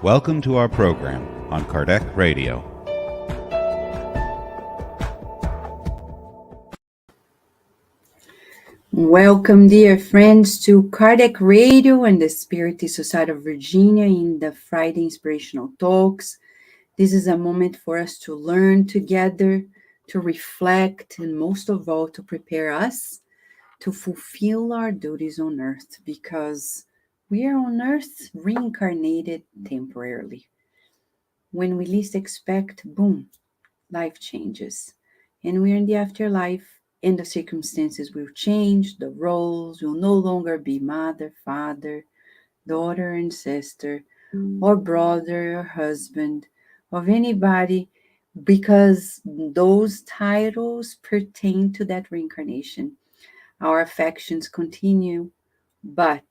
Welcome to our program on Kardec Radio. Welcome, dear friends, to Kardec Radio and the Spirit Society of Virginia in the Friday Inspirational Talks. This is a moment for us to learn together, to reflect, and most of all, to prepare us to fulfill our duties on earth, because we are on earth reincarnated temporarily. When we least expect, boom, life changes. And we're in the afterlife, and the circumstances will change, the roles will no longer be mother, father, daughter and sister, or brother or husband, of anybody, because those titles pertain to that reincarnation. Our affections continue, but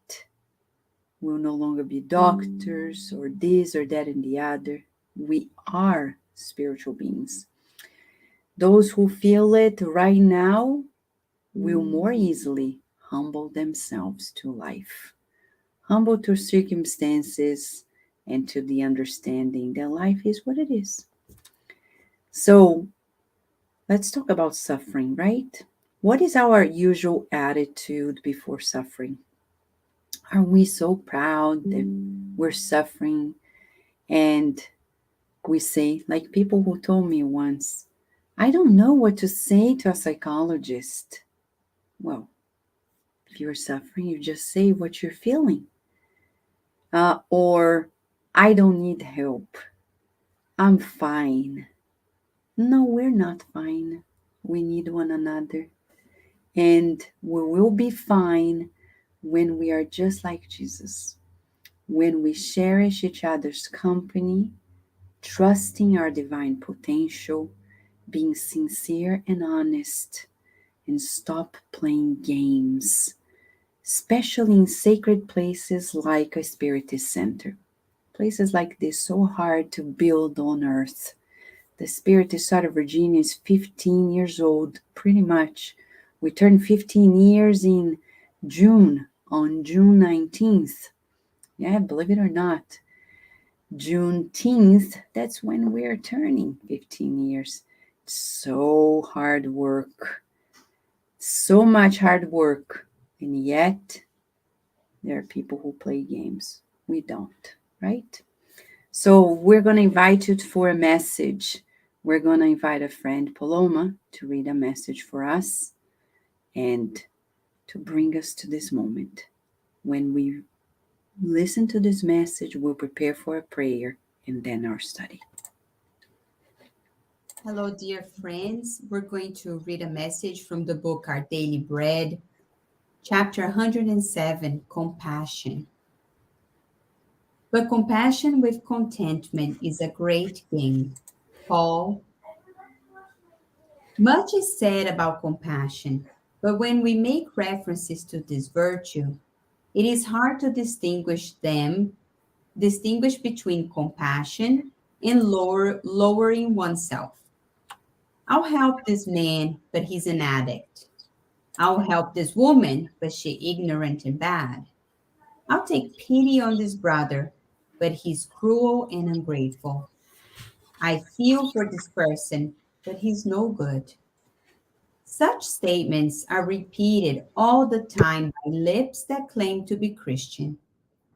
we'll no longer be doctors or this or that and the other. We are spiritual beings. Those who feel it right now will more easily humble themselves to life, humble to circumstances and to the understanding that life is what it is. So let's talk about suffering, right? What is our usual attitude before suffering? Are we so proud that we're suffering? And we say, like people who told me once, I don't know what to say to a psychologist. Well, if you're suffering, you just say what you're feeling. Or, I don't need help. I'm fine. No, we're not fine. We need one another. And we will be fine when we are just like Jesus. When we cherish each other's company, trusting our divine potential, being sincere and honest, and stop playing games, especially in sacred places like a Spiritist center. Places like this, so hard to build on earth. The Spiritist Society of Virginia is 15 years old, pretty much. We turned 15 years in June, on June 19th. Yeah, believe it or not. Juneteenth, that's when we're turning 15 years. So hard work. So much hard work. And yet, there are people who play games. We don't, right? So we're going to invite you for a message. We're going to invite a friend, Paloma, to read a message for us and to bring us to this moment. When we listen to this message, we'll prepare for a prayer and then our study. Hello, dear friends. We're going to read a message from the book Our Daily Bread, chapter 107, Compassion. But compassion with contentment is a great gain. Paul. Much is said about compassion, but when we make references to this virtue, it is hard to distinguish between compassion and lowering oneself. I'll help this man, but he's an addict. I'll help this woman, but she's ignorant and bad. I'll take pity on this brother, but he's cruel and ungrateful. I feel for this person, but he's no good. Such statements are repeated all the time by lips that claim to be Christian.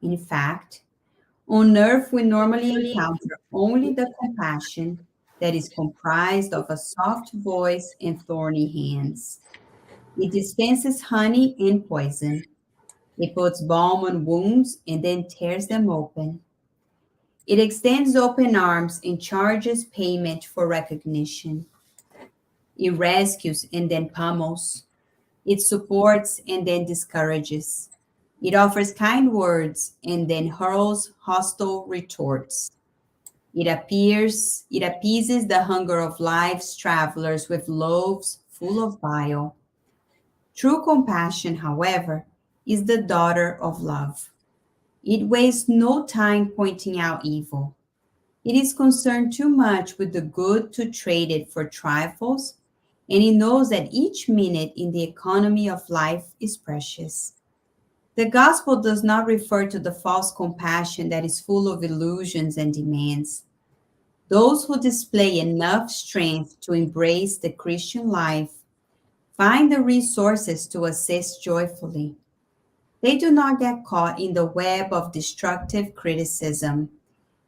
In fact, on earth we normally encounter only the compassion that is comprised of a soft voice and thorny hands. It dispenses honey and poison. It puts balm on wounds and then tears them open. It extends open arms and charges payment for recognition. It rescues and then pummels. It supports and then discourages. It offers kind words and then hurls hostile retorts. It appeases the hunger of life's travelers with loaves full of bile. True compassion, however, is the daughter of love. It wastes no time pointing out evil. It is concerned too much with the good to trade it for trifles, and it knows that each minute in the economy of life is precious. The gospel does not refer to the false compassion that is full of illusions and demands. Those who display enough strength to embrace the Christian life find the resources to assist joyfully. They do not get caught in the web of destructive criticism,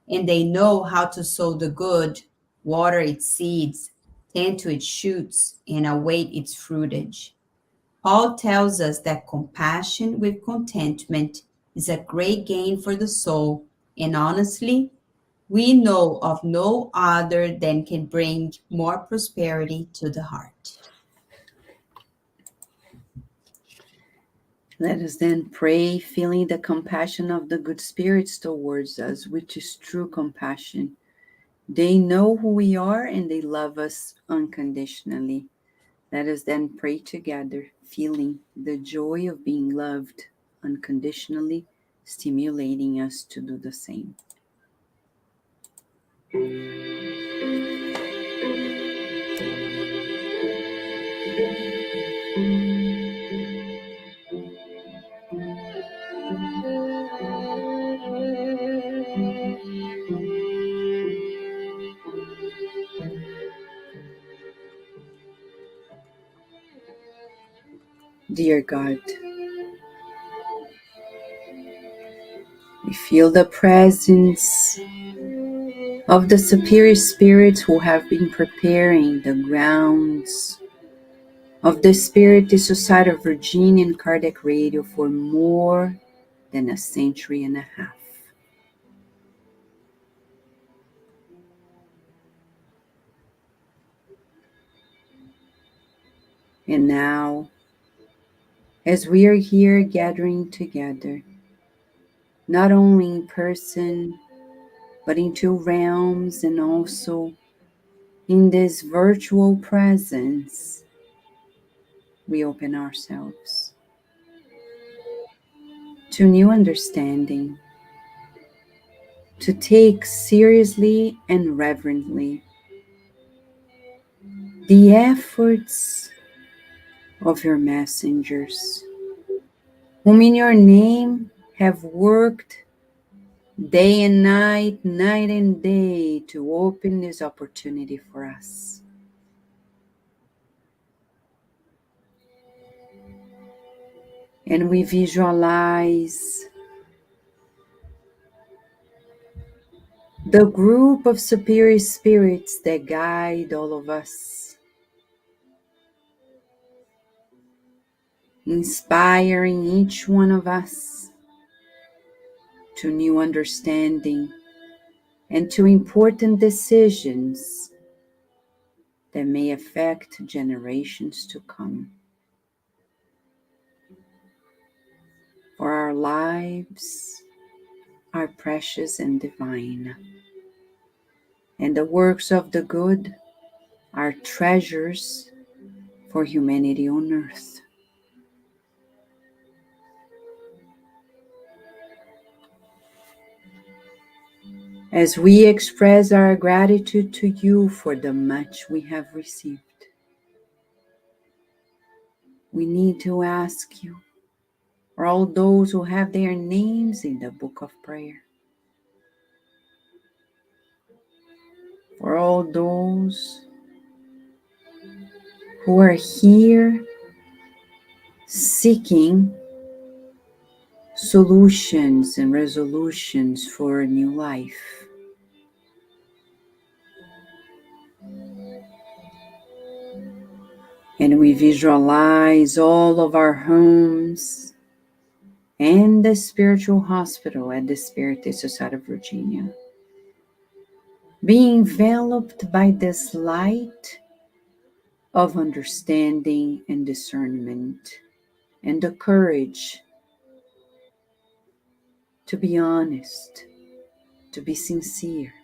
and they know how to sow the good, water its seeds, tend to its shoots, and await its fruitage. Paul tells us that compassion with contentment is a great gain for the soul, and honestly, we know of no other than can bring more prosperity to the heart. Let us then pray, feeling the compassion of the good spirits towards us, which is true compassion. They know who we are and they love us unconditionally. Let us then pray together, feeling the joy of being loved unconditionally, stimulating us to do the same. Dear God, we feel the presence of the superior spirits who have been preparing the grounds of the Spirit Society of Virginia and Kardec Radio for more than a century and a half. And now, as we are here gathering together, not only in person, but in two realms and also in this virtual presence, we open ourselves to new understanding, to take seriously and reverently the efforts of your messengers, whom in your name have worked day and night, night and day, to open this opportunity for us. And we visualize the group of superior spirits that guide all of us, inspiring each one of us to new understanding and to important decisions that may affect generations to come. For our lives are precious and divine, and the works of the good are treasures for humanity on earth. As we express our gratitude to you for the much we have received, we need to ask you for all those who have their names in the book of prayer, for all those who are here seeking solutions and resolutions for a new life. And we visualize all of our homes and the spiritual hospital at the Spirit Society of Virginia being enveloped by this light of understanding and discernment and the courage to be honest, to be sincere.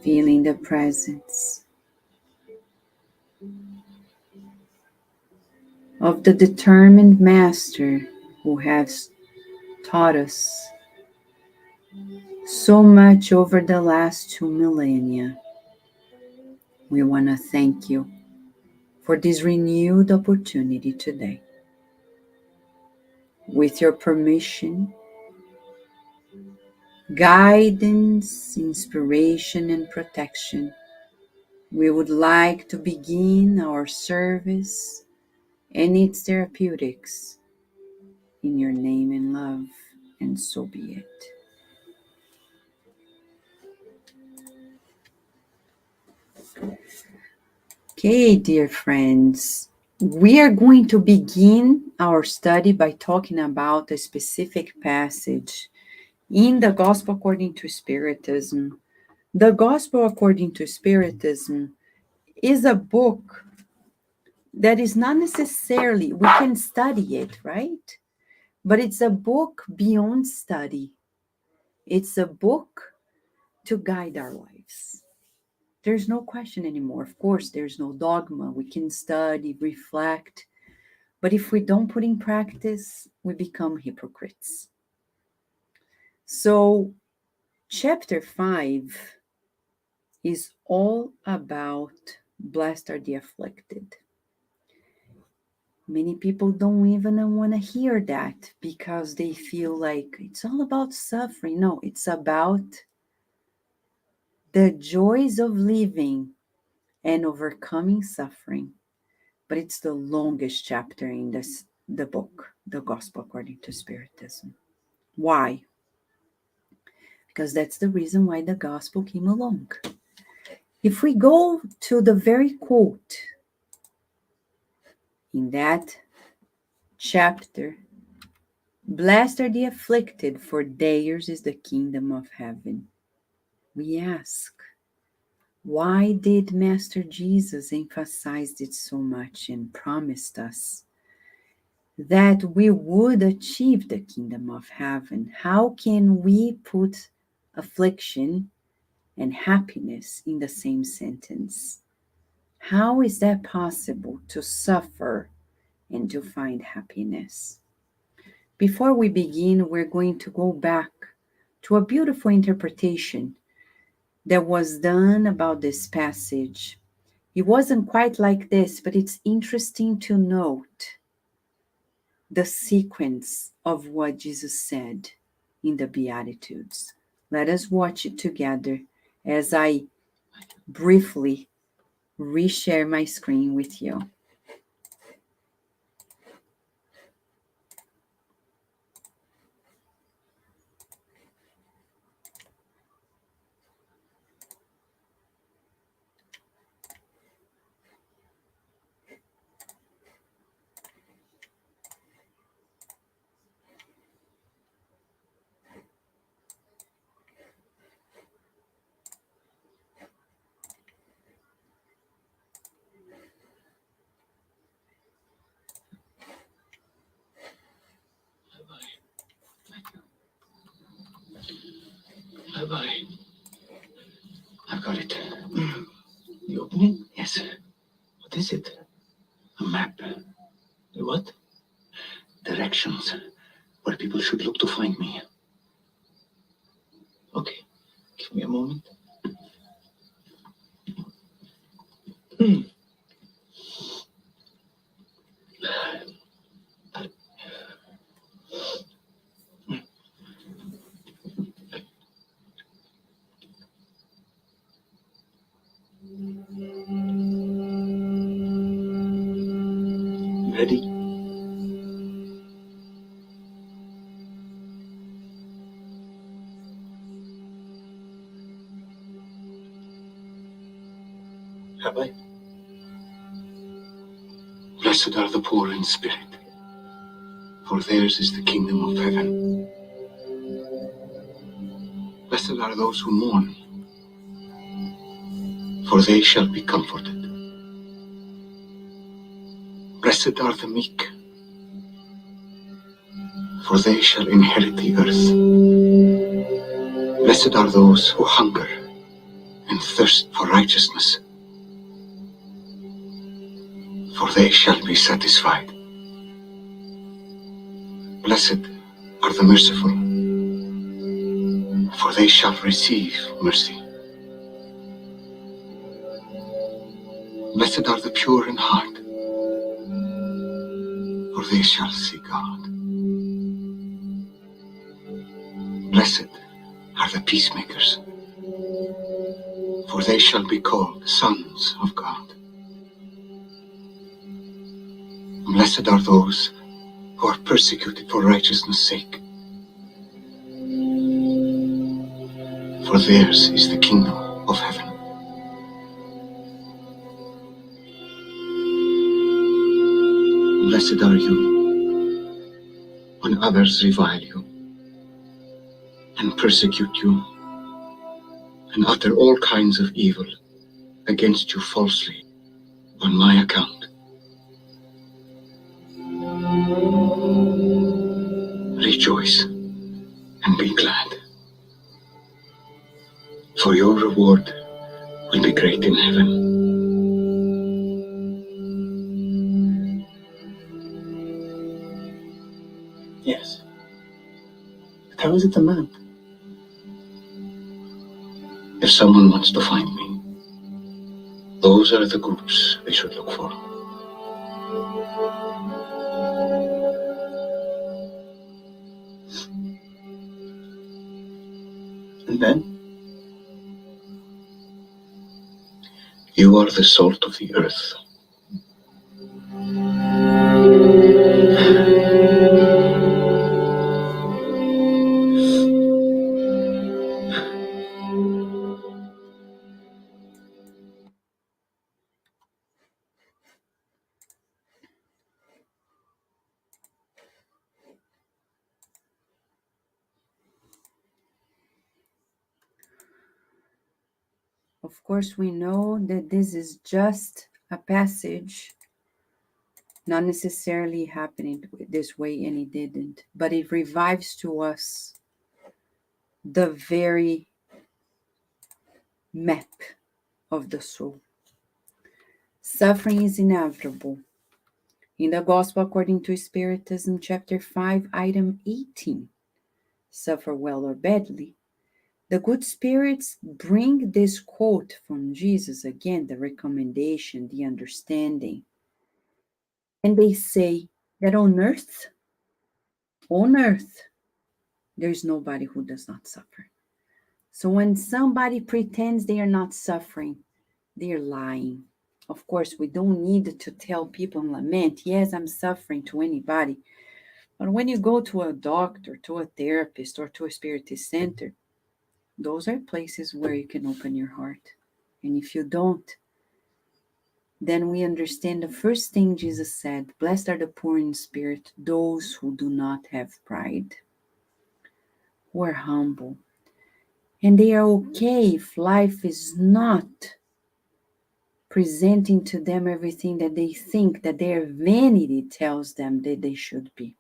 Feeling the presence of the determined master who has taught us so much over the last 2 millennia. We want to thank you for this renewed opportunity today. With your permission, guidance, inspiration, and protection, we would like to begin our service and its therapeutics in your name and love, and so be it. Okay, dear friends, we are going to begin our study by talking about a specific passage in the Gospel according to Spiritism. The Gospel according to Spiritism is a book that is not necessarily, we can study it, right? But it's a book beyond study. It's a book to guide our lives. There's no question anymore. Of course, there's no dogma. We can study, reflect. But if we don't put in practice, we become hypocrites. So, chapter 5 is all about blessed are the afflicted. Many people don't even want to hear that because they feel like it's all about suffering. No, it's about the joys of living and overcoming suffering. But it's the longest chapter in the book, the Gospel according to Spiritism. Why? Because that's the reason why the Gospel came along. If we go to the very quote in that chapter, blessed are the afflicted, for theirs is the kingdom of heaven. We ask, why did Master Jesus emphasize it so much and promised us that we would achieve the kingdom of heaven? How can we put affliction and happiness in the same sentence? How is that possible, to suffer and to find happiness? Before we begin, we're going to go back to a beautiful interpretation that was done about this passage. It wasn't quite like this, but it's interesting to note the sequence of what Jesus said in the Beatitudes. Let us watch it together as I briefly reshare my screen with you. Bye-bye. I've got it. The opening? Yes. What is it? A map. A what? Directions. Where people should look to find me. Okay. Give me a moment. Ready? Have I? Blessed are the poor in spirit, for theirs is the kingdom of heaven. Blessed are those who mourn, for they shall be comforted. Blessed are the meek, for they shall inherit the earth. Blessed are those who hunger and thirst for righteousness, for they shall be satisfied. Blessed are the merciful, for they shall receive mercy. Blessed are the pure in heart, for they shall see God. Blessed are the peacemakers, for they shall be called sons of God. Blessed are those who are persecuted for righteousness' sake, for theirs is the kingdom of heaven. Blessed are you when others revile you and persecute you and utter all kinds of evil against you falsely on my account. Rejoice and be glad, for your reward will be great in heaven. Yes, but how is it a map? If someone wants to find me, those are the groups they should look for. And then, you are the salt of the earth. Of course, we know that this is just a passage, not necessarily happening this way, and it didn't, but it revives to us the very map of the soul. Suffering is inevitable. In the Gospel according to Spiritism, chapter 5, item 18, suffer well or badly, the good spirits bring this quote from Jesus, again, the recommendation, the understanding. And they say that on earth, there's nobody who does not suffer. So when somebody pretends they are not suffering, they're lying. Of course, we don't need to tell people and lament, yes, I'm suffering to anybody. But when you go to a doctor, to a therapist, or to a spiritist center, those are places where you can open your heart. And if you don't, then we understand the first thing Jesus said, blessed are the poor in spirit, those who do not have pride, who are humble. And they are okay if life is not presenting to them everything that they think, that their vanity tells them that they should be.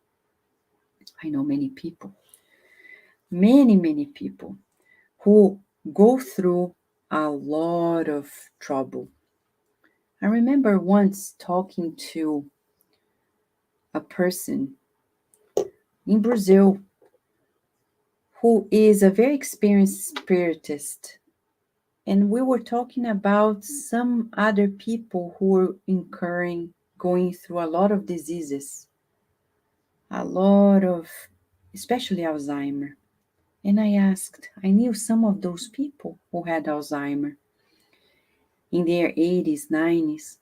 I know many people who go through a lot of trouble. I remember once talking to a person in Brazil who is a very experienced spiritist. And we were talking about some other people who were going through a lot of diseases, especially Alzheimer. And I knew some of those people who had Alzheimer in their 80s, 90s.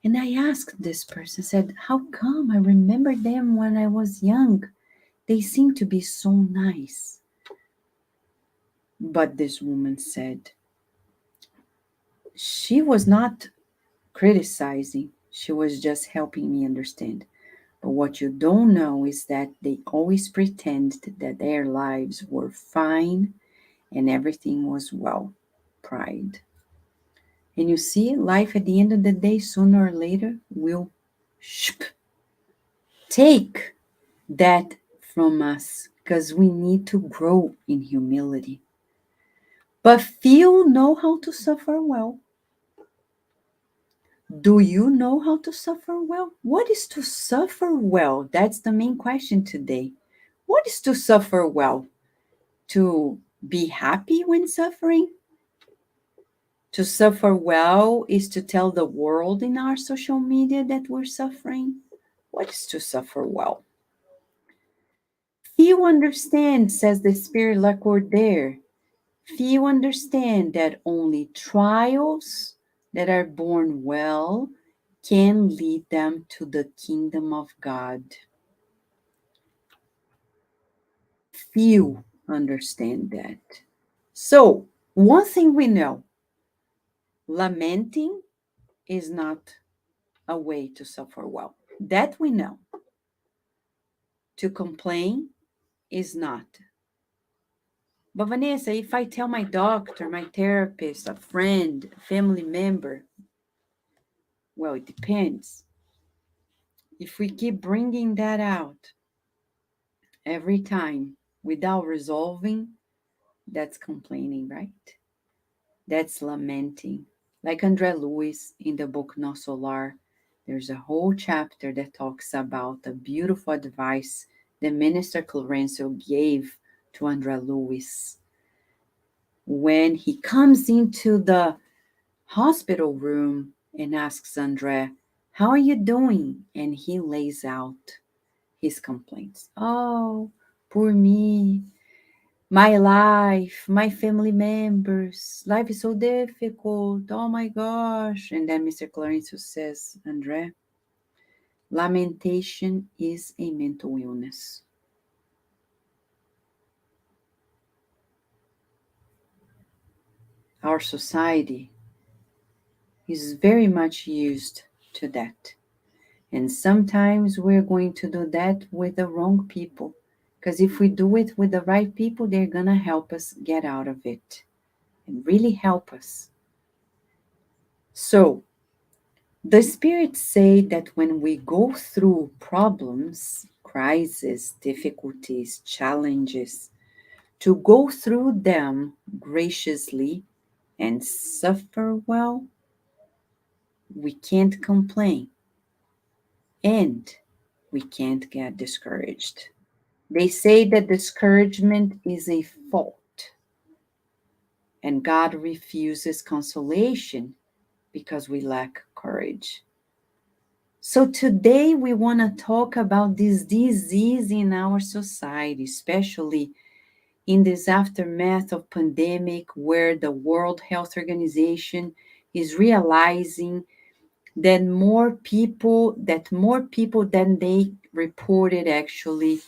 And I asked this person, said, how come? I remember them when I was young. They seem to be so nice. But this woman said, she was not criticizing. She was just helping me understand. But what you don't know is that they always pretended that their lives were fine and everything was well. Pride. And you see, life at the end of the day, sooner or later, will take that from us because we need to grow in humility. But few know how to suffer well. Do you know how to suffer well? What is to suffer well? That's the main question today. What is to suffer well? To be happy when suffering? To suffer well is to tell the world in our social media that we're suffering? What is to suffer well? Few understand, says the Spirit Lacordaire. Few understand that only trials that are borne well can lead them to the kingdom of God. Few understand that. So, one thing we know, lamenting is not a way to suffer well. That we know. To complain is not. But Vanessa, if I tell my doctor, my therapist, a friend, a family member, well, it depends. If we keep bringing that out every time without resolving, that's complaining, right? That's lamenting. Like André Luiz in the book No Solar, there's a whole chapter that talks about the beautiful advice that Minister Clarencio gave to André Luiz when he comes into the hospital room and asks André, "How are you doing?" And he lays out his complaints. "Oh, poor me, my life, my family members, life is so difficult. Oh my gosh." And then Mr. Clarencio says, "André, lamentation is a mental illness." Our society is very much used to that. And sometimes we're going to do that with the wrong people. Because if we do it with the right people, they're going to help us get out of it and really help us. So, the spirits say that when we go through problems, crises, difficulties, challenges, to go through them graciously and suffer well, we can't complain and we can't get discouraged. They say that discouragement is a fault, and God refuses consolation because we lack courage. So today we want to talk about this disease in our society, especially in this aftermath of pandemic where the World Health Organization is realizing that more people than they reported actually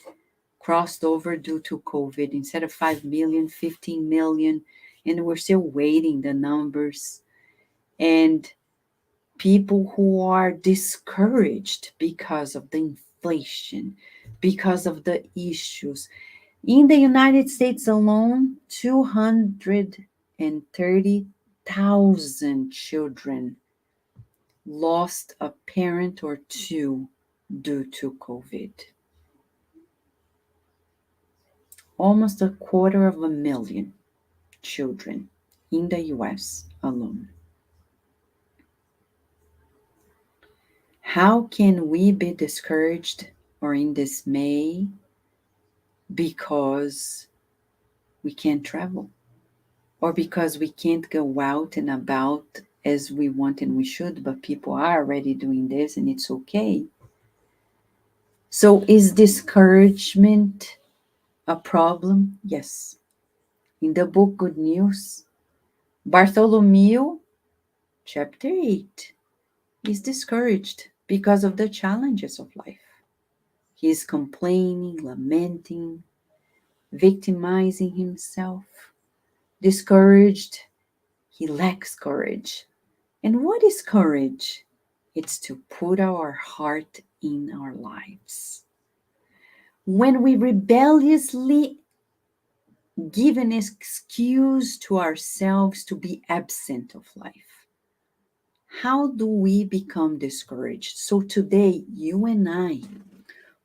crossed over due to COVID. Instead of 5 million, 15 million, and we're still waiting the numbers. And people who are discouraged because of the inflation, because of the issues. In the United States alone, 230,000 children lost a parent or two due to COVID. Almost 250,000 children in the US alone. How can we be discouraged or in dismay because we can't travel or because we can't go out and about as we want and we should, but people are already doing this and it's okay? So is discouragement a problem? Yes. In the book Good News, Bartholomew, chapter 8, is discouraged because of the challenges of life. He is complaining, lamenting, victimizing himself, discouraged. He lacks courage. And what is courage? It's to put our heart in our lives. When we rebelliously give an excuse to ourselves to be absent of life, how do we become discouraged? So today, you and I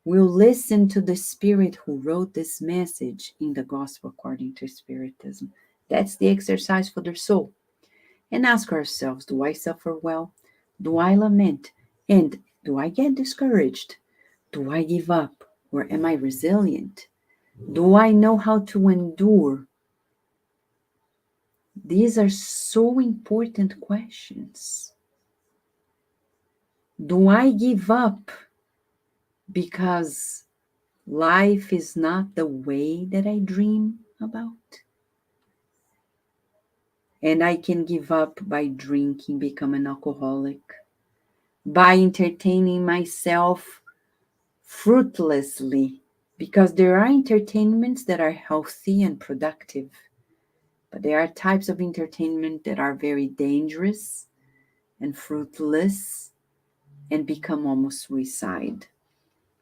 will listen to the Spirit who wrote this message in the Gospel according to Spiritism. That's the exercise for the soul. And ask ourselves, do I suffer well? Do I lament? And do I get discouraged? Do I give up? Or am I resilient? Do I know how to endure? These are so important questions. Do I give up because life is not the way that I dream about. And I can give up by drinking, become an alcoholic, by entertaining myself fruitlessly, because there are entertainments that are healthy and productive, but there are types of entertainment that are very dangerous and fruitless and become almost suicide.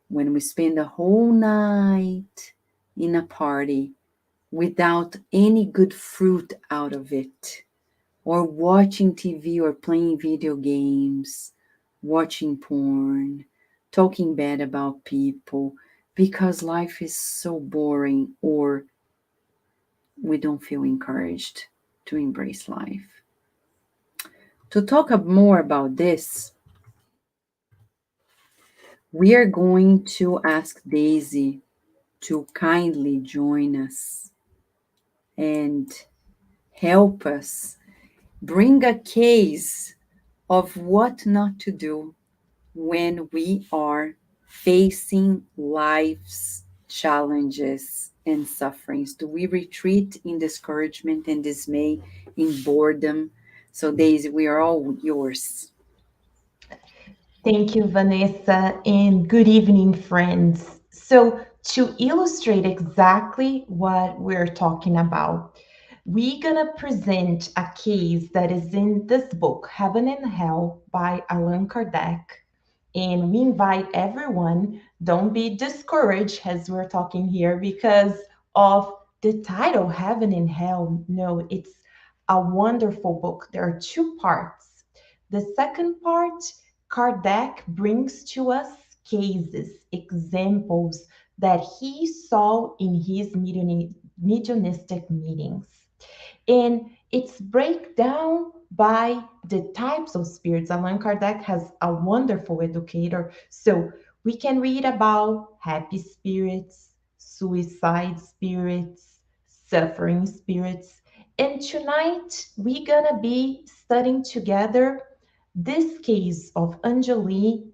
When we spend a whole night in a party without any good fruit out of it, or watching TV or playing video games, watching porn, talking bad about people because life is so boring, or we don't feel encouraged to embrace life. To talk more about this, we are going to ask Daisy to kindly join us and help us bring a case of what not to do when we are facing life's challenges and sufferings. Do we retreat in discouragement and dismay, in boredom? So, Daisy, we are all yours. Thank you, Vanessa, and good evening, friends. So, to illustrate exactly what we're talking about, we're gonna present a case that is in this book, Heaven and Hell by Allan Kardec. And we invite everyone, don't be discouraged as we're talking here because of the title, Heaven and Hell. No, it's a wonderful book. There are two parts. The second part, Kardec brings to us cases, examples that he saw in his mediumistic meetings. And it's breakdown by the types of spirits. Allan Kardec has a wonderful educator. So we can read about happy spirits, suicide spirits, suffering spirits. And tonight we're gonna be studying together this case of Anjali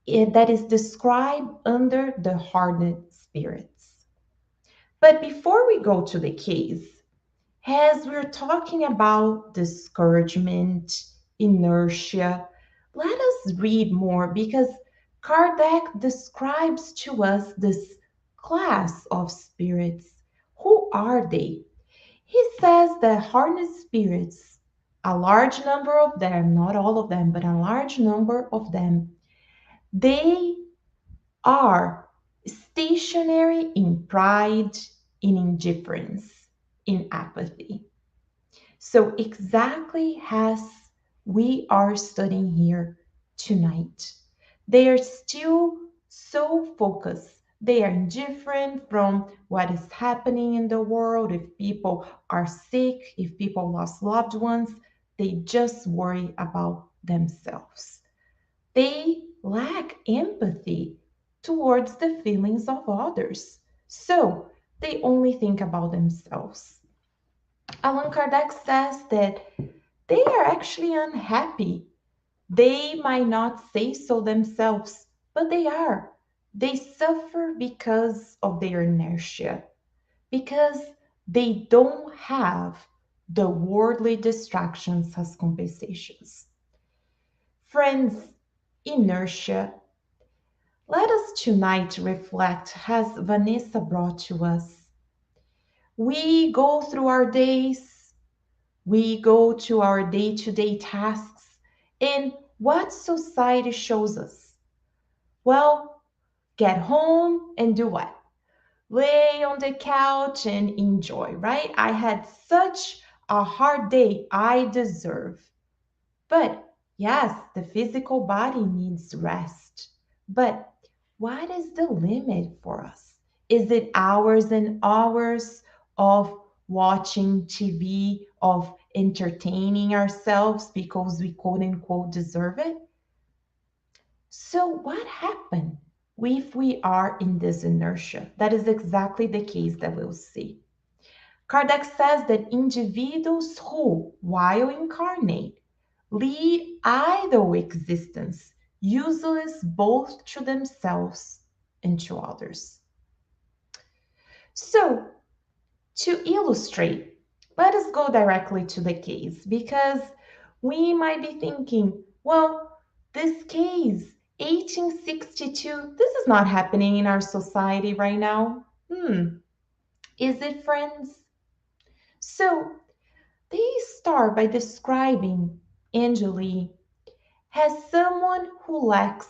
that is described under the hardened spirits. But before we go to the case, as we're talking about discouragement, inertia, let us read more because Kardec describes to us this class of spirits. Who are they? He says that harness spirits, a large number of them, not all of them, but a large number of them, they are stationary in pride, in indifference, in apathy. So, exactly as we are studying here tonight, they are still so focused. They are indifferent from what is happening in the world. If people are sick, if people lost loved ones, they just worry about themselves. They lack empathy towards the feelings of others. So they only think about themselves. Allan Kardec says that they are actually unhappy. They might not say so themselves, but they are. They suffer because of their inertia, because they don't have the worldly distractions as compensations. Friends, inertia. Let us tonight reflect as Vanessa brought to us. We go through our days, we go to our day to day tasks, and what society shows us? Well, get home and do what? Lay on the couch and enjoy, right? I had such a hard day, I deserve. But yes, the physical body needs rest. But what is the limit for us? Is it hours and hours of watching TV, of entertaining ourselves because we quote unquote deserve it? So, what happened if we are in this inertia? That is exactly the case that we'll see. Kardec says that individuals who, while incarnate, lead idle existence useless both to themselves and to others. So, to illustrate, let us go directly to the case because we might be thinking, well, this case, 1862, this is not happening in our society right now. Is it, friends? So, they start by describing Angeli as someone who lacks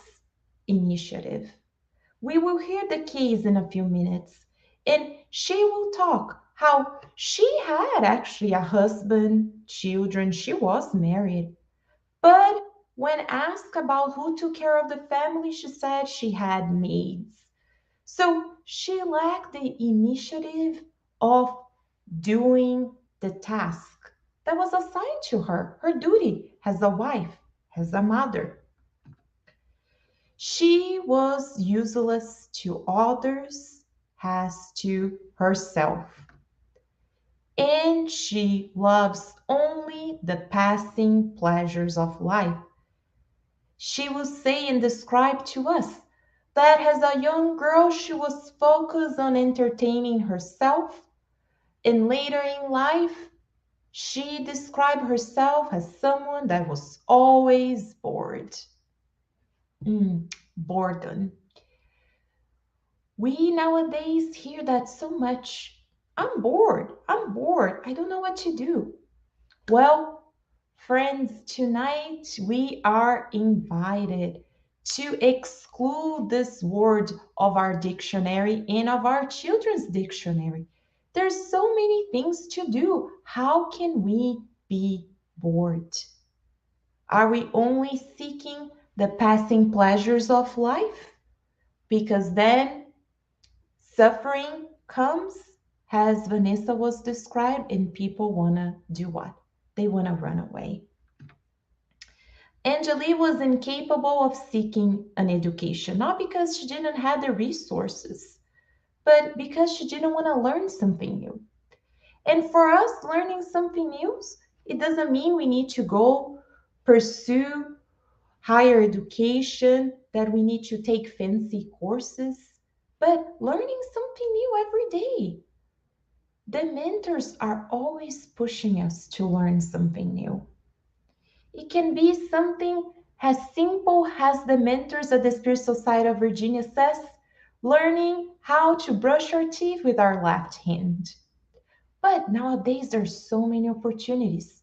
initiative. We will hear the case in a few minutes, and she will talk how she had actually a husband, children, she was married. But when asked about who took care of the family, she said she had maids. So she lacked the initiative of doing the task that was assigned to her, her duty as a wife, as a mother. She was useless to others as to herself, and she loves only the passing pleasures of life. She will say and describe to us that as a young girl, she was focused on entertaining herself, and later in life, she described herself as someone that was always bored. Boredom. We nowadays hear that so much. I'm bored. I'm bored. I don't know what to do. Well, friends, tonight we are invited to exclude this word of our dictionary and of our children's dictionary. There's so many things to do. How can we be bored? Are we only seeking the passing pleasures of life? Because then suffering comes, as Vanessa was described, and people want to do what? They want to run away. Angeli was incapable of seeking an education, not because she didn't have the resources, but because she didn't want to learn something new. And for us, learning something new, it doesn't mean we need to go pursue higher education, that we need to take fancy courses, but learning something new every day. The mentors are always pushing us to learn something new. It can be something as simple as the mentors at the Spirit Society of Virginia says, learning how to brush our teeth with our left hand. But nowadays, there's so many opportunities.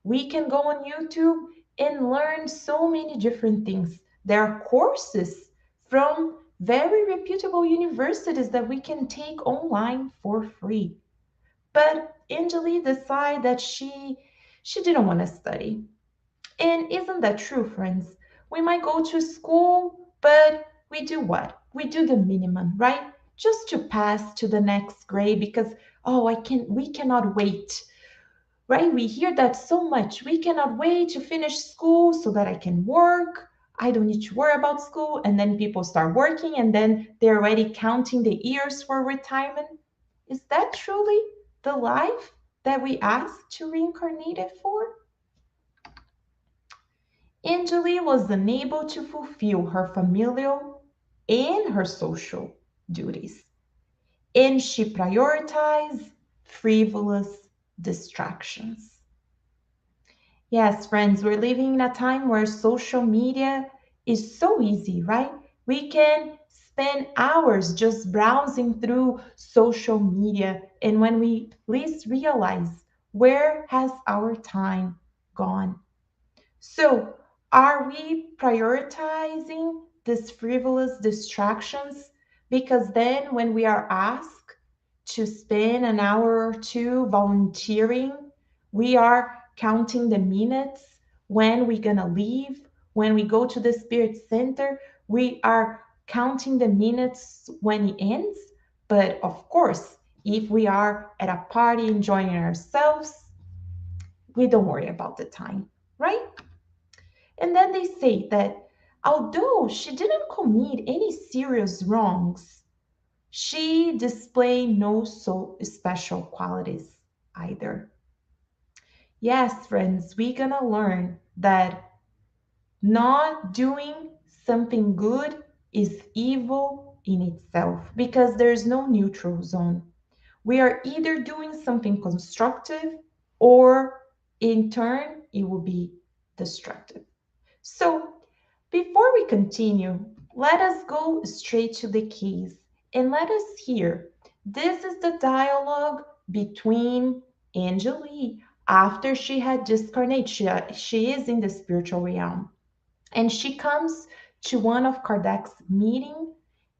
We can go on YouTube and learn so many different things. There are courses from very reputable universities that we can take online for free. But Angeli decided that she didn't want to study. And isn't that true, friends? We might go to school, but we do what? We do the minimum, right? Just to pass to the next grade because we cannot wait. Right? We hear that so much. We cannot wait to finish school so that I can work. I don't need to worry about school. And then people start working and then they're already counting the years for retirement. Is that truly the life that we asked to reincarnate it for? Angeli was unable to fulfill her familial and her social duties, and she prioritized frivolous distractions. Yes, friends, we're living in a time where social media is so easy, right? We can spend hours just browsing through social media, and when we least realize, where has our time gone? So, are we prioritizing these frivolous distractions? Because then, when we are asked to spend an hour or two volunteering, we are counting the minutes when we're going to leave. When we go to the Spirit Center, we are counting the minutes when it ends. But of course, if we are at a party enjoying ourselves, we don't worry about the time, right? And then they say that although she didn't commit any serious wrongs, she displayed no so special qualities either. Yes, friends, we're gonna learn that not doing something good is evil in itself because there's no neutral zone. We are either doing something constructive or in turn it will be destructive. So, before we continue, let us go straight to the case and let us hear. This is the dialogue between Angeli after she had discarnated. She is in the spiritual realm and she comes to one of Kardec's meeting,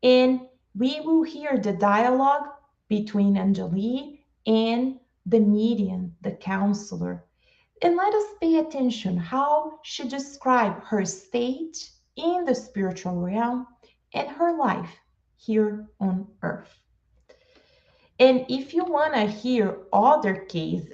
and we will hear the dialogue between Angeli and the medium, the counselor. And let us pay attention how she described her state in the spiritual realm and her life here on earth. And if you want to hear other cases,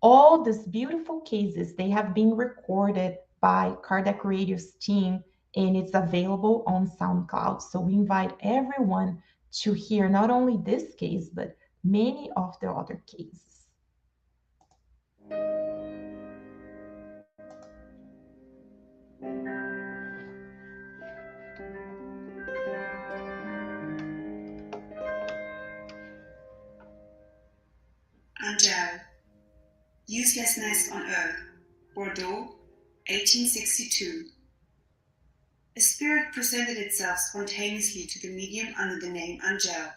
all these beautiful cases, they have been recorded by Kardec Radio's team and it's available on SoundCloud. So we invite everyone to hear not only this case, but many of the other cases. Angel, Uselessness on Earth, Bordeaux, 1862. A spirit presented itself spontaneously to the medium under the name Angel.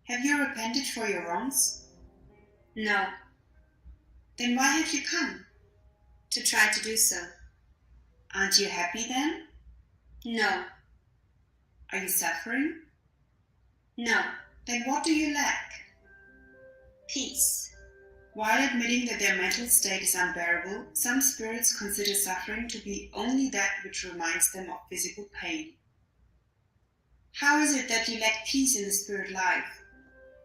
Have you repented for your wrongs? No. Then why have you come? To try to do so. Aren't you happy then? No. Are you suffering? No. Then what do you lack? Peace. While admitting that their mental state is unbearable, some spirits consider suffering to be only that which reminds them of physical pain. How is it that you lack peace in the spirit life?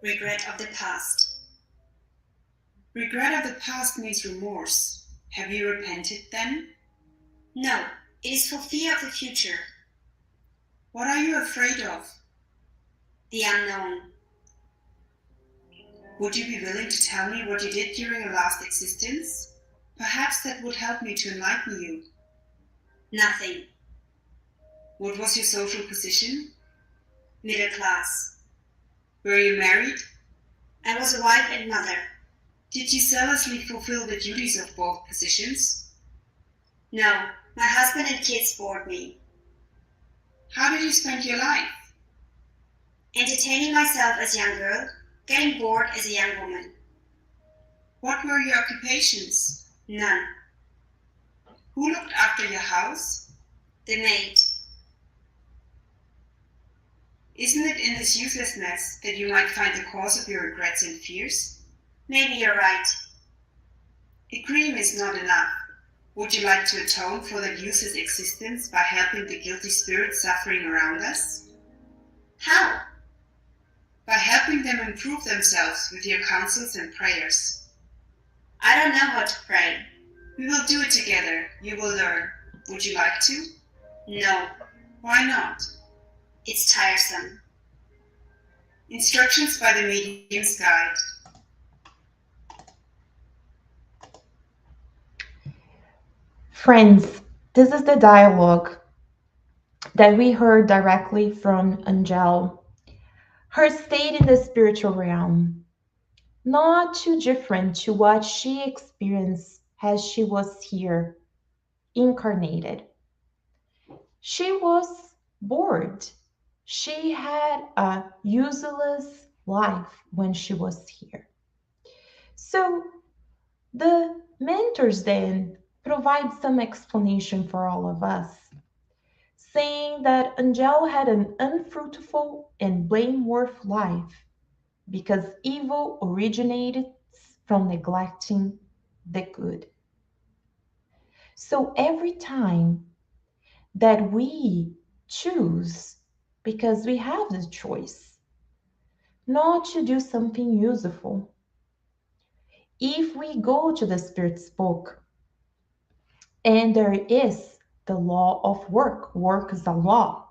Regret of the past. Regret of the past means remorse. Have you repented then? No, it is for fear of the future. What are you afraid of? The unknown. Would you be willing to tell me what you did during your last existence? Perhaps that would help me to enlighten you. Nothing. What was your social position? Middle class. Were you married? I was a wife and mother. Did you zealously fulfill the duties of both positions? No, my husband and kids bored me. How did you spend your life? Entertaining myself as a young girl, getting bored as a young woman. What were your occupations? None. Who looked after your house? The maid. Isn't it in this uselessness that you might find the cause of your regrets and fears? Maybe you're right. A cream is not enough. Would you like to atone for that useless existence by helping the guilty spirits suffering around us? How? By helping them improve themselves with your counsels and prayers. I don't know how to pray. We will do it together. You will learn. Would you like to? No. Why not? It's tiresome. Instructions by the Medium's Guide. Friends, this is the dialogue that we heard directly from Angel. Her state in the spiritual realm, not too different to what she experienced as she was here, incarnated. She was bored. She had a useless life when she was here. So the mentors then provide some explanation for all of us, saying that Angel had an unfruitful and blameworthy life because evil originated from neglecting the good. So every time that we choose, because we have the choice, not to do something useful, if we go to the Spirit's book and there is the law of work, work is a law,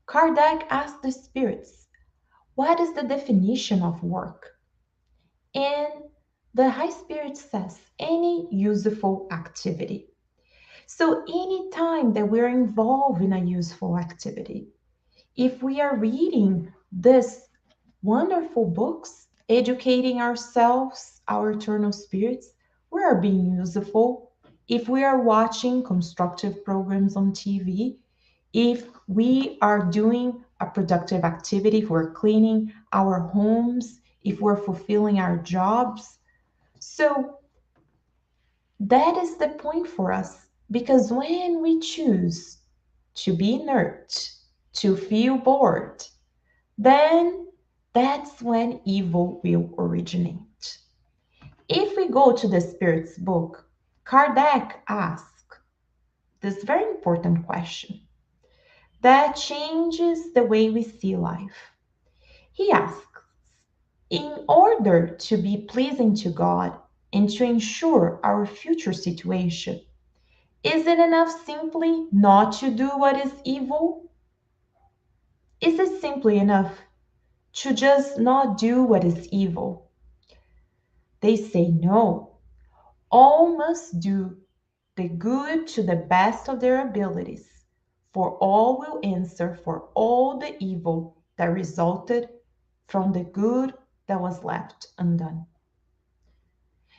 Kardec asked the spirits, what is the definition of work? And the High Spirit says, any useful activity. So, anytime that we're involved in a useful activity, if we are reading this wonderful books, educating ourselves, our eternal spirits, we are being useful. If we are watching constructive programs on TV, if we are doing a productive activity, if we're cleaning our homes, if we're fulfilling our jobs. So that is the point for us, because when we choose to be inert, to feel bored, then that's when evil will originate. If we go to the Spirit's book, Kardec asks this very important question that changes the way we see life. He asks, in order to be pleasing to God and to ensure our future situation, is it enough simply not to do what is evil? Is it simply enough to just not do what is evil? They say no. All must do the good to the best of their abilities, for all will answer for all the evil that resulted from the good that was left undone.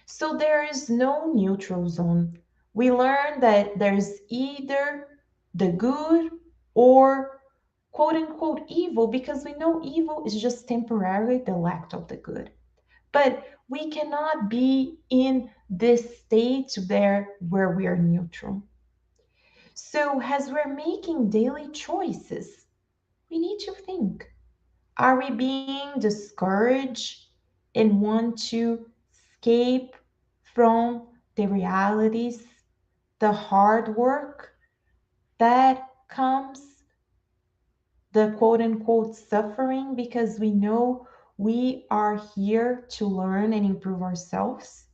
So there is no neutral zone. We learn that there's either the good or quote unquote evil, because we know evil is just temporarily the lack of the good. But we cannot be in this state there where we are neutral. So, as we're making daily choices, we need to think, are we being discouraged and want to escape from the realities, the hard work that comes, the quote unquote suffering, because we know we are here to learn and improve ourselves?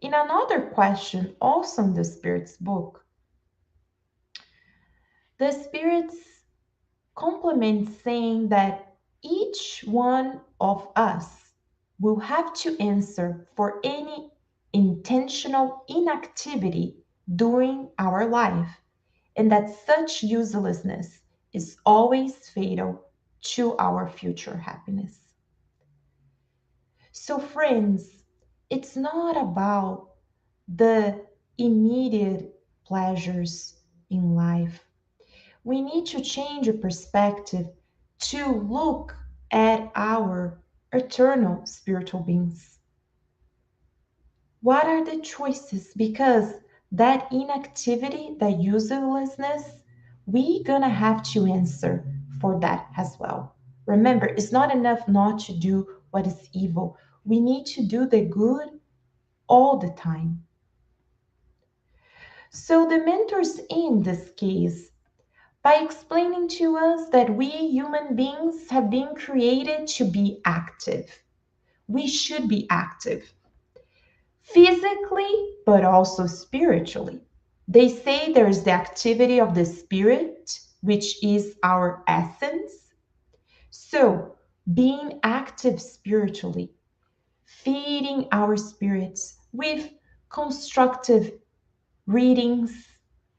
In another question, also in the Spirit's book, the Spirit's complement saying that each one of us will have to answer for any intentional inactivity during our life, and that such uselessness is always fatal to our future happiness. So, friends, it's not about the immediate pleasures in life. We need to change your perspective to look at our eternal spiritual beings. What are the choices? Because that inactivity, that uselessness, we gonna have to answer for that as well. Remember, it's not enough not to do what is evil. We need to do the good all the time. So the mentors in this case, by explaining to us that we human beings have been created to be active. We should be active physically, but also spiritually. They say there's the activity of the spirit, which is our essence. So, being active spiritually, feeding our spirits with constructive readings,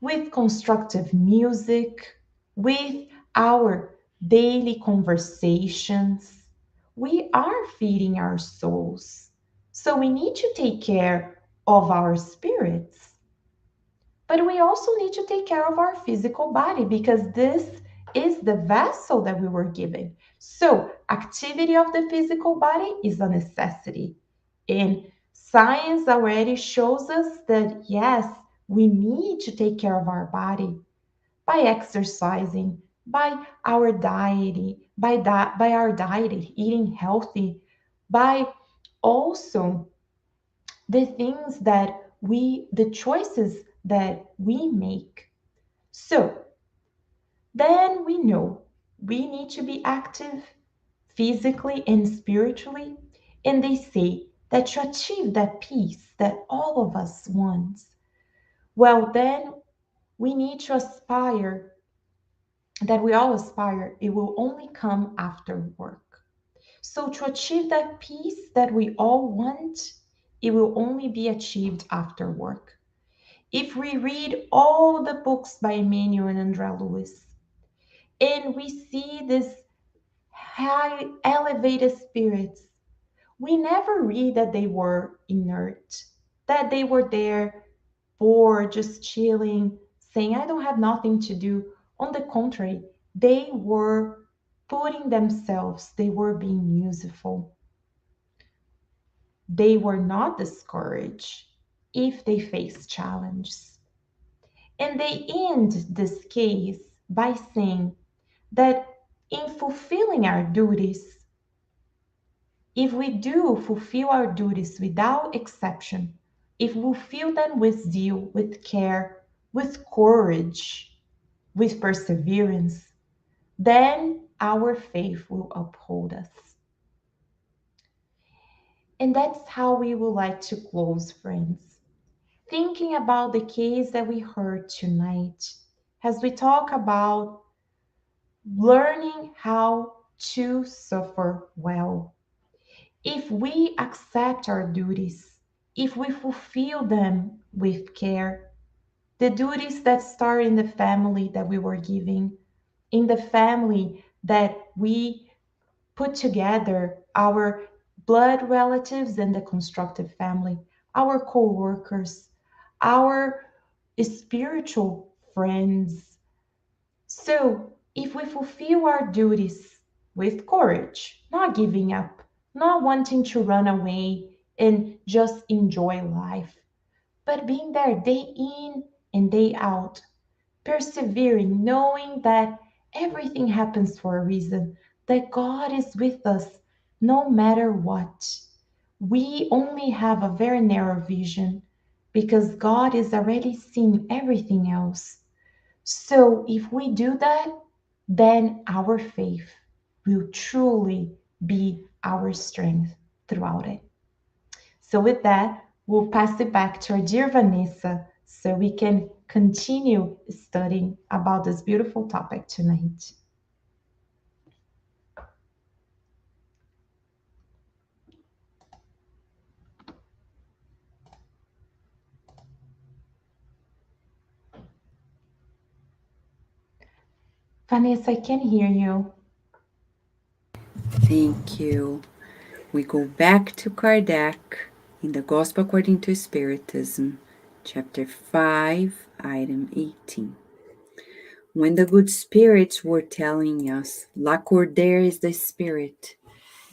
with constructive music, with our daily conversations. We are feeding our souls. So we need to take care of our spirits. But we also need to take care of our physical body, because this is the vessel that we were given. So, activity of the physical body is a necessity. And science already shows us that yes, we need to take care of our body by exercising, by our dieting, by our diet, eating healthy, by also the choices that we make. So then we know we need to be active physically and spiritually. And they say that to achieve that peace that all of us want, well, then we need to aspire, that we all aspire, it will only come after work. So to achieve that peace that we all want, it will only be achieved after work. If we read all the books by Emmanuel and Andrea Lewis, and we see this high elevated spirits, we never read that they were inert, that they were there bored, just chilling, saying, I don't have nothing to do. On the contrary, they were putting themselves, they were being useful. They were not discouraged if they faced challenges. And they end this case by saying that in fulfilling our duties, if we do fulfill our duties without exception, if we fulfill them with zeal, with care, with courage, with perseverance, then our faith will uphold us. And that's how we would like to close, friends. Thinking about the case that we heard tonight, as we talk about learning how to suffer well. If we accept our duties, if we fulfill them with care, the duties that start in the family that we were giving, in the family that we put together, our blood relatives and the constructive family, our co-workers, our spiritual friends. So if we fulfill our duties with courage, not giving up, not wanting to run away and just enjoy life, but being there day in and day out, persevering, knowing that everything happens for a reason, that God is with us no matter what. We only have a very narrow vision because God is already seeing everything else. So if we do that, then our faith will truly be our strength throughout it. So with that, we'll pass it back to our dear Vanessa so we can continue studying about this beautiful topic tonight. Vanessa, I can hear you. Thank you. We go back to Kardec in the Gospel According to Spiritism, chapter 5, item 18. When the good spirits were telling us, Lacordaire is the spirit.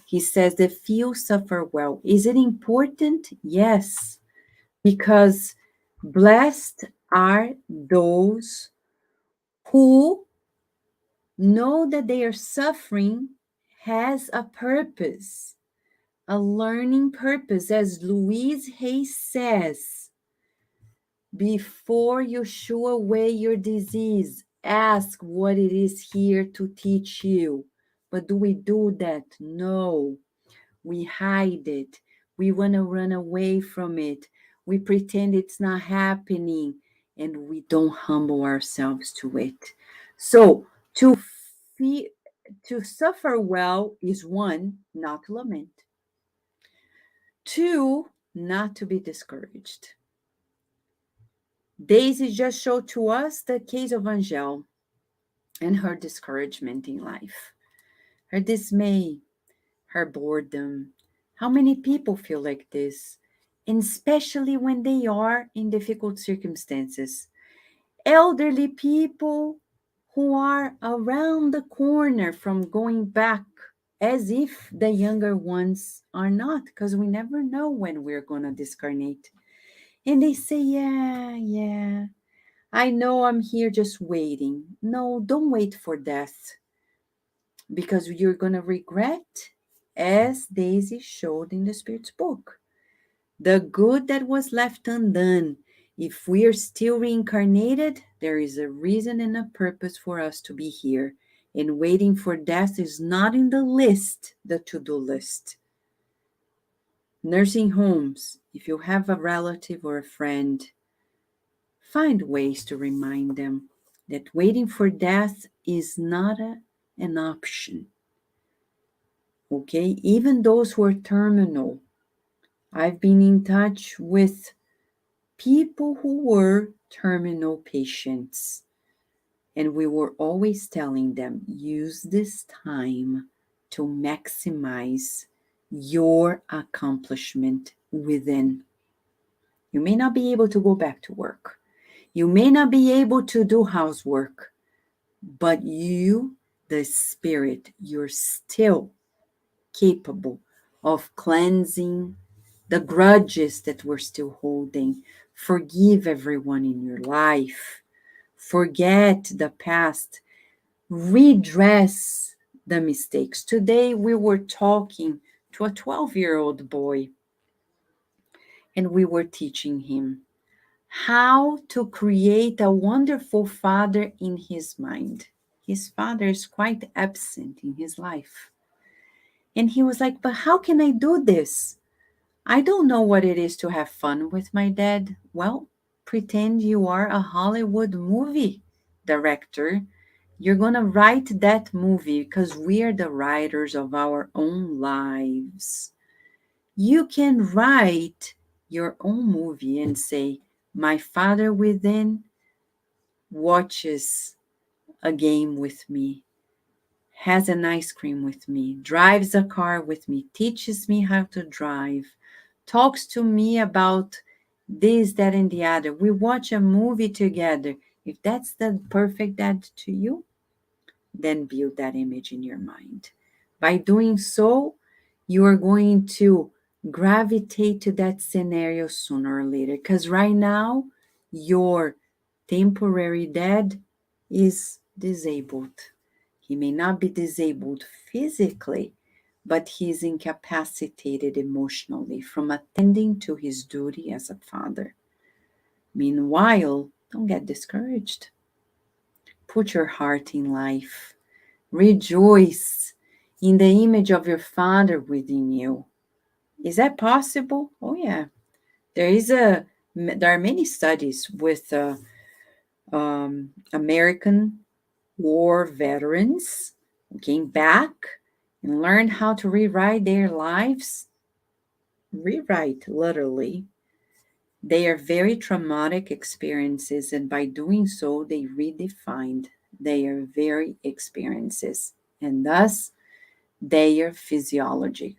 He says that few suffer well. Is it important? Yes, because blessed are those who know that their suffering has a purpose, a learning purpose. As Louise Hay says, before you shoo away your disease, ask what it is here to teach you. But do we do that? No. We hide it. We want to run away from it. We pretend it's not happening, and we don't humble ourselves to it. So to suffer well is one, not to lament. Two, not to be discouraged. Daisy just showed to us the case of Angel and her discouragement in life, her dismay, her boredom. How many people feel like this? And especially when they are in difficult circumstances. Elderly people who are around the corner from going back, as if the younger ones are not, because we never know when we're going to discarnate. And they say, yeah, I know I'm here just waiting. No, don't wait for death, because you're going to regret, as Daisy showed in the Spirit's book. The good that was left undone. If we are still reincarnated, there is a reason and a purpose for us to be here. And waiting for death is not in the list, the to-do list. Nursing homes, if you have a relative or a friend, find ways to remind them that waiting for death is not an option. Okay, even those who are terminal. I've been in touch with people who were terminal patients. And we were always telling them, use this time to maximize your accomplishment within. You may not be able to go back to work. You may not be able to do housework, but you, the spirit, you're still capable of cleansing the grudges that we're still holding. Forgive everyone in your life. Forget the past. Redress the mistakes. Today we were talking to a 12-year-old boy, and we were teaching him how to create a wonderful father in his mind. His father is quite absent in his life. And he was like, but how can I do this? I don't know what it is to have fun with my dad. Well, pretend you are a Hollywood movie director. You're going to write that movie because we are the writers of our own lives. You can write your own movie and say, my father within watches a game with me, has an ice cream with me, drives a car with me, teaches me how to drive, talks to me about this, that, and the other. We watch a movie together. If that's the perfect dad to you, then build that image in your mind. By doing so, you are going to gravitate to that scenario sooner or later. Because right now, your temporary dad is disabled. He may not be disabled physically, but he's incapacitated emotionally from attending to his duty as a father. Meanwhile, don't get discouraged. Put your heart in life. Rejoice in the image of your Father within you. Is that possible? Oh, yeah. There are many studies with American war veterans who came back and learned how to rewrite their lives. Rewrite, literally. They are very traumatic experiences, and by doing so, they redefined their very experiences and thus their physiology.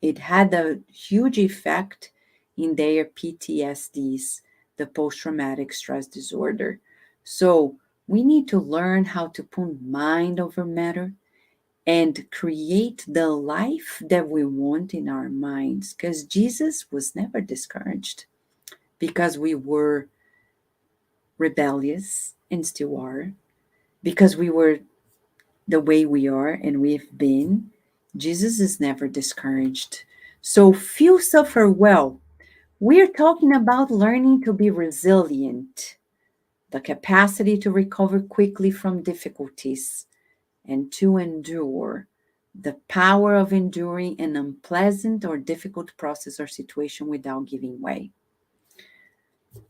It had a huge effect in their PTSDs, the post-traumatic stress disorder. So we need to learn how to put mind over matter and create the life that we want in our minds, because Jesus was never discouraged because we were rebellious and still are, because we were the way we are and we've been. Jesus is never discouraged. So few suffer well. We're talking about learning to be resilient, the capacity to recover quickly from difficulties and to endure, the power of enduring an unpleasant or difficult process or situation without giving way.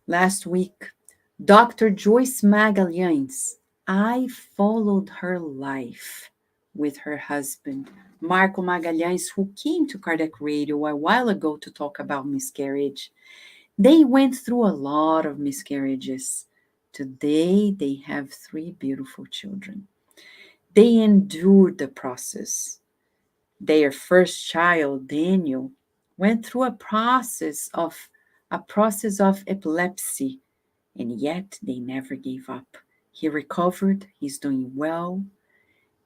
Last week, Dr. Joyce Magalhães, I followed her life with her husband, Marco Magalhães, who came to Kardec Radio a while ago to talk about miscarriage. They went through a lot of miscarriages. Today, they have 3 beautiful children. They endured the process. Their first child, Daniel, went through a process of epilepsy, and yet they never gave up. He recovered, he's doing well.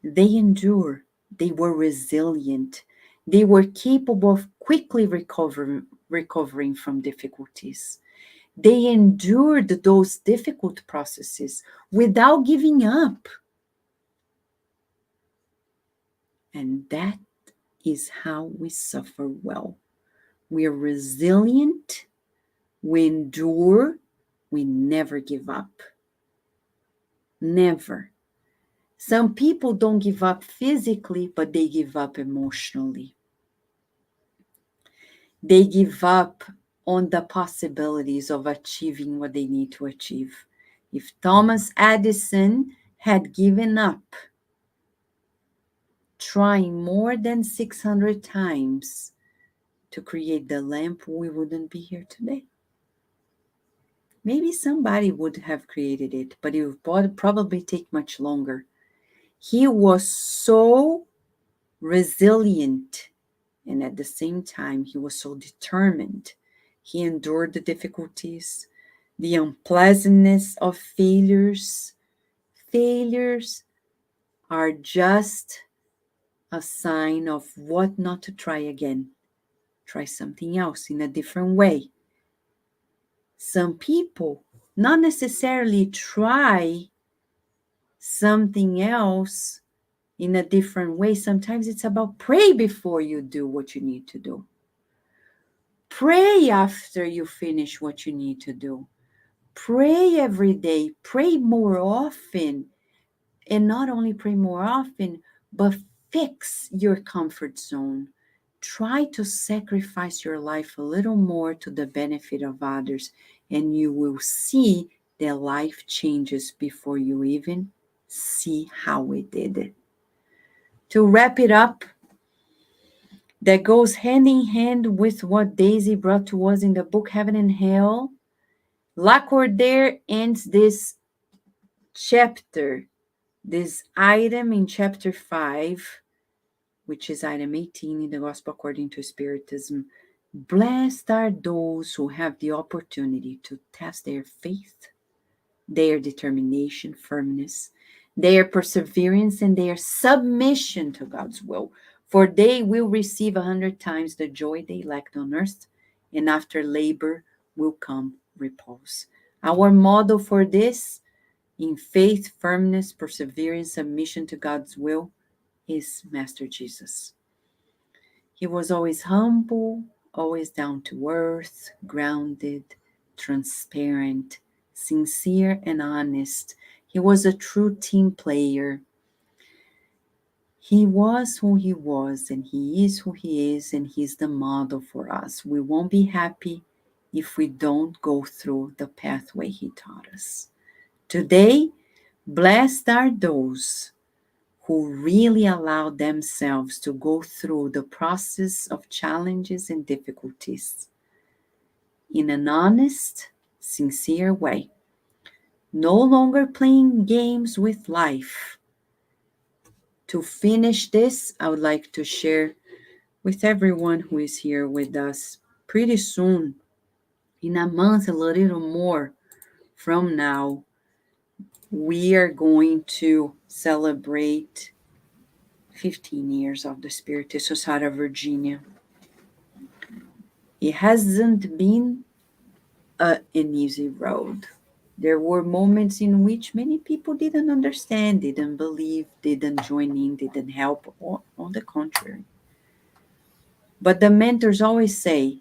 They endured, they were resilient, they were capable of quickly recovering from difficulties. They endured those difficult processes without giving up. And that is how we suffer well. We are resilient, we endure, we never give up. Never. Some people don't give up physically, but they give up emotionally. They give up on the possibilities of achieving what they need to achieve. If Thomas Edison had given up, trying more than 600 times to create the lamp, we wouldn't be here today. Maybe somebody would have created it, but it would probably take much longer. He was so resilient, and at the same time, he was so determined. He endured the difficulties, the unpleasantness of failures. Failures are just a sign of what not to try again. Try something else in a different way. Some people not necessarily try something else in a different way. Sometimes it's about pray before you do what you need to do. Pray after you finish what you need to do. Pray every day. Pray more often. And not only pray more often, but fix your comfort zone. Try to sacrifice your life a little more to the benefit of others, and you will see that life changes before you even see how it did. To wrap it up, that goes hand in hand with what Daisy brought to us in the book Heaven and Hell. Lacordaire ends this chapter, this item in chapter 5, which is item 18 in the Gospel According to Spiritism. Blessed are those who have the opportunity to test their faith, their determination, firmness, their perseverance, and their submission to God's will. For they will receive 100 times the joy they lacked on earth, and after labor will come repose. Our model for this, in faith, firmness, perseverance, submission to God's will, is Master Jesus. He was always humble, always down to earth, grounded, transparent, sincere, and honest. He was a true team player. He was who he was, and he is who he is, and he's the model for us. We won't be happy if we don't go through the pathway he taught us. Today, blessed are those who really allow themselves to go through the process of challenges and difficulties in an honest, sincere way. No longer playing games with life. To finish this, I would like to share with everyone who is here with us pretty soon, in a month, a little more from now, we are going to celebrate 15 years of the Spiritist Society of Virginia. It hasn't been an easy road. There were moments in which many people didn't understand, didn't believe, didn't join in, didn't help, or on the contrary. But the mentors always say,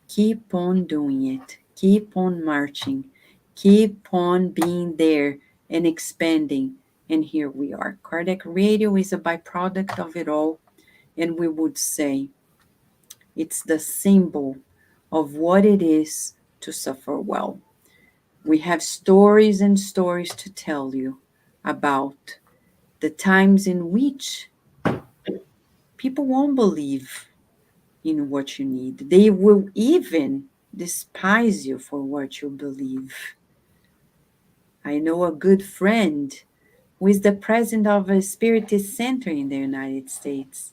keep on doing it, keep on marching, keep on being there and expanding. And here we are. Kardec Radio is a byproduct of it all. And we would say it's the symbol of what it is to suffer well. We have stories and stories to tell you about the times in which people won't believe in what you need. They will even despise you for what you believe. I know a good friend who is the president of a Spiritist center in the United States.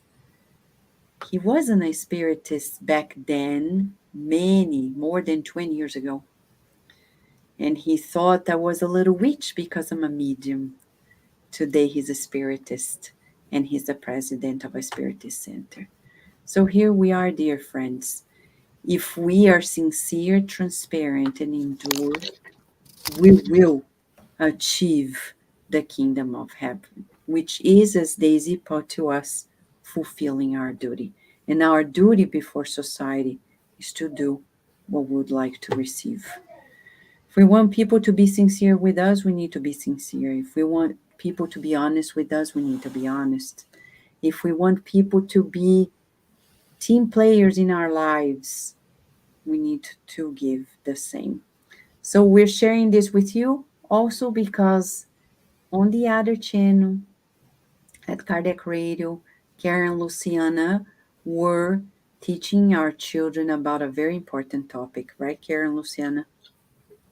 He wasn't a Spiritist back then, more than 20 years ago. And he thought I was a little witch because I'm a medium. Today he's a Spiritist, and he's the president of a Spiritist center. So here we are, dear friends. If we are sincere, transparent, and endure, we will achieve the kingdom of heaven, which is, as Daisy put to us, fulfilling our duty. And our duty before society is to do what we would like to receive. If we want people to be sincere with us, we need to be sincere. If we want people to be honest with us, we need to be honest. If we want people to be team players in our lives, we need to give the same. So we're sharing this with you also because on the other channel at Kardec Radio, Karen and Luciana were teaching our children about a very important topic, right, Karen and Luciana?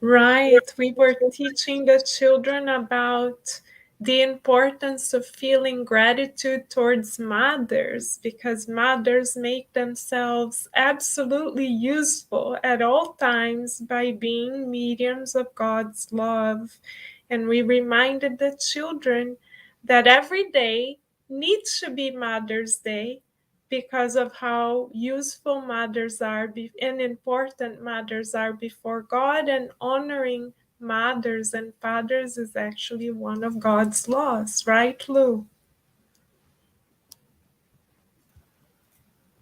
Right. We were teaching the children about the importance of feeling gratitude towards mothers, because mothers make themselves absolutely useful at all times by being mediums of God's love. And we reminded the children that every day needs to be Mother's Day, because of how useful mothers are and important mothers are before God, and honoring mothers and fathers is actually one of God's laws, right, Lou?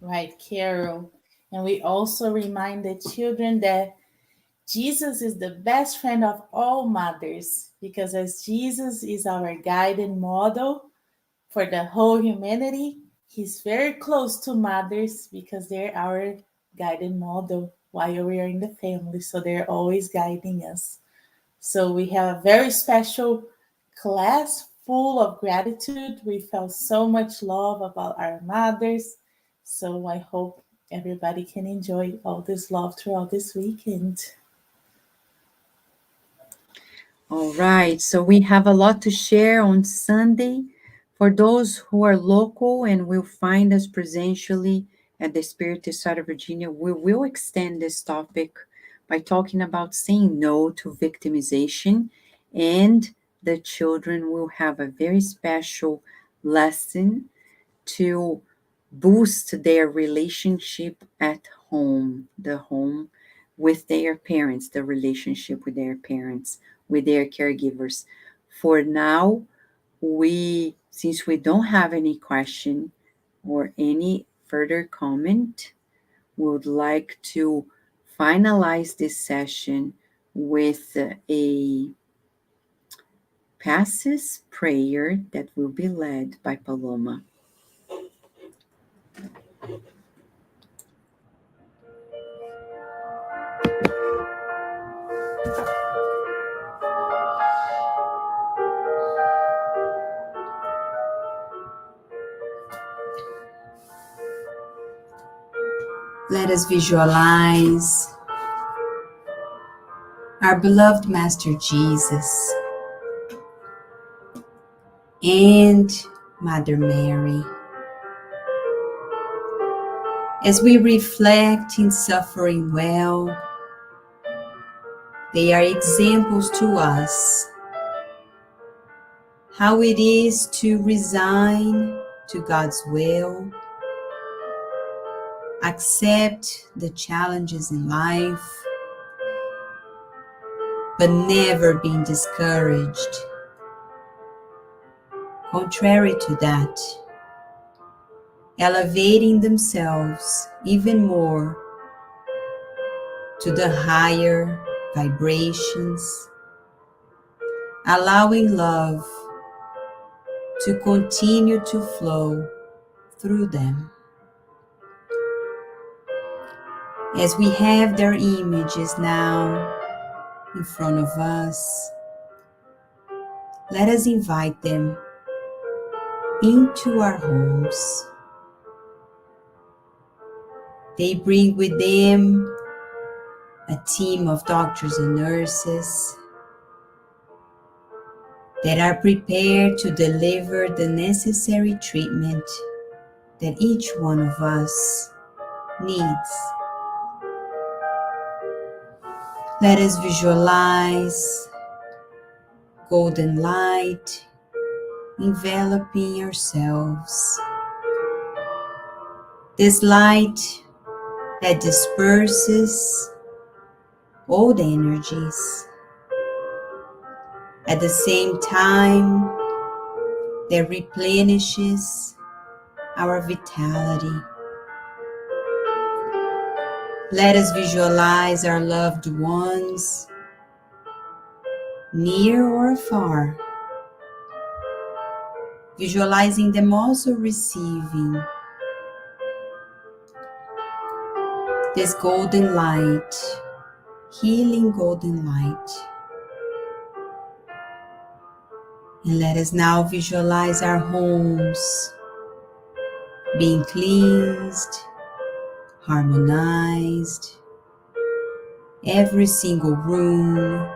Right, Carol. And we also remind the children that Jesus is the best friend of all mothers, because as Jesus is our guide and model for the whole humanity, he's very close to mothers because they're our guide and model while we are in the family. So they're always guiding us. So we have a very special class full of gratitude. We felt so much love about our mothers. So I hope everybody can enjoy all this love throughout this weekend. All right, so we have a lot to share on Sunday. For those who are local and will find us presentially at the Spirit side of Virginia, we will extend this topic by talking about saying no to victimization, and the children will have a very special lesson to boost their relationship at home, the home with their parents, the relationship with their parents, with their caregivers. For now, since we don't have any question or any further comment, would like to finalize this session with a passes prayer that will be led by Paloma. Let us visualize our beloved Master Jesus and Mother Mary. As we reflect in suffering well, they are examples to us how it is to resign to God's will, accept the challenges in life, but never being discouraged. Contrary to that, elevating themselves even more to the higher vibrations, allowing love to continue to flow through them. As we have their images now in front of us, let us invite them into our homes. They bring with them a team of doctors and nurses that are prepared to deliver the necessary treatment that each one of us needs. Let us visualize golden light enveloping ourselves. This light that disperses old energies, at the same time that replenishes our vitality. Let us visualize our loved ones, near or far, visualizing them also receiving this golden light, healing golden light. And let us now visualize our homes being cleansed, harmonized, every single room,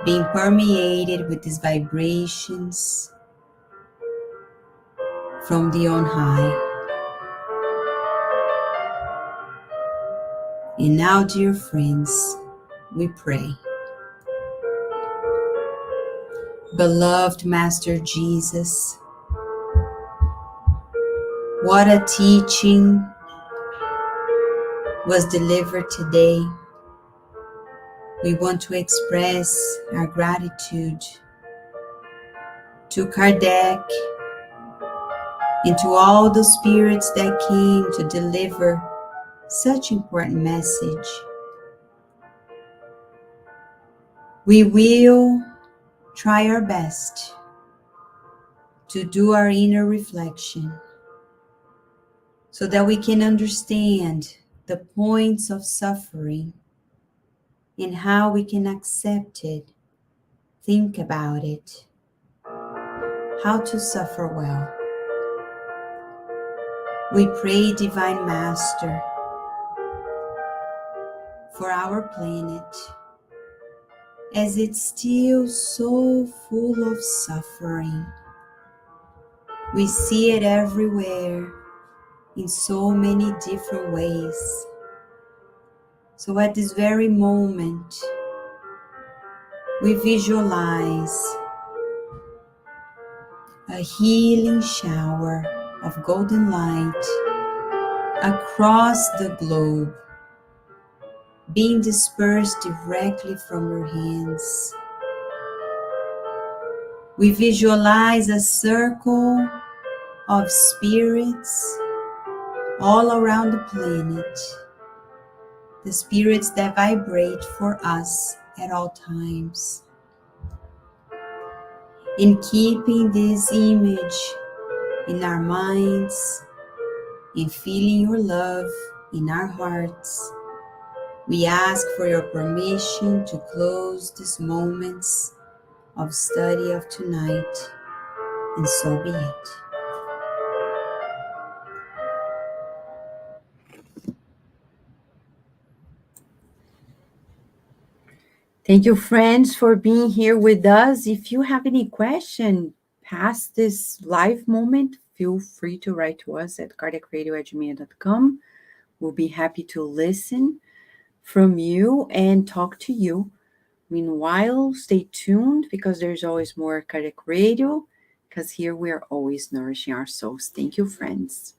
being permeated with these vibrations from the on high. And now, dear friends, we pray. Beloved Master Jesus, what a teaching was delivered today. We want to express our gratitude to Kardec and to all the spirits that came to deliver such important message. We will try our best to do our inner reflection so that we can understand the points of suffering and how we can accept it, think about it, how to suffer well. We pray, Divine Master, for our planet, as it's still so full of suffering. We see it everywhere in so many different ways. So at this very moment, we visualize a healing shower of golden light across the globe, being dispersed directly from your hands. We visualize a circle of spirits all around the planet, the spirits that vibrate for us at all times. In keeping this image in our minds, in feeling your love in our hearts, we ask for your permission to close these moments of study of tonight, and so be it. Thank you, friends, for being here with us. If you have any question past this live moment, feel free to write to us at kardecradio@gmail.com. We'll be happy to listen from you and talk to you. Meanwhile, stay tuned because there's always more Kardec Radio, because here we are always nourishing our souls. Thank you, friends.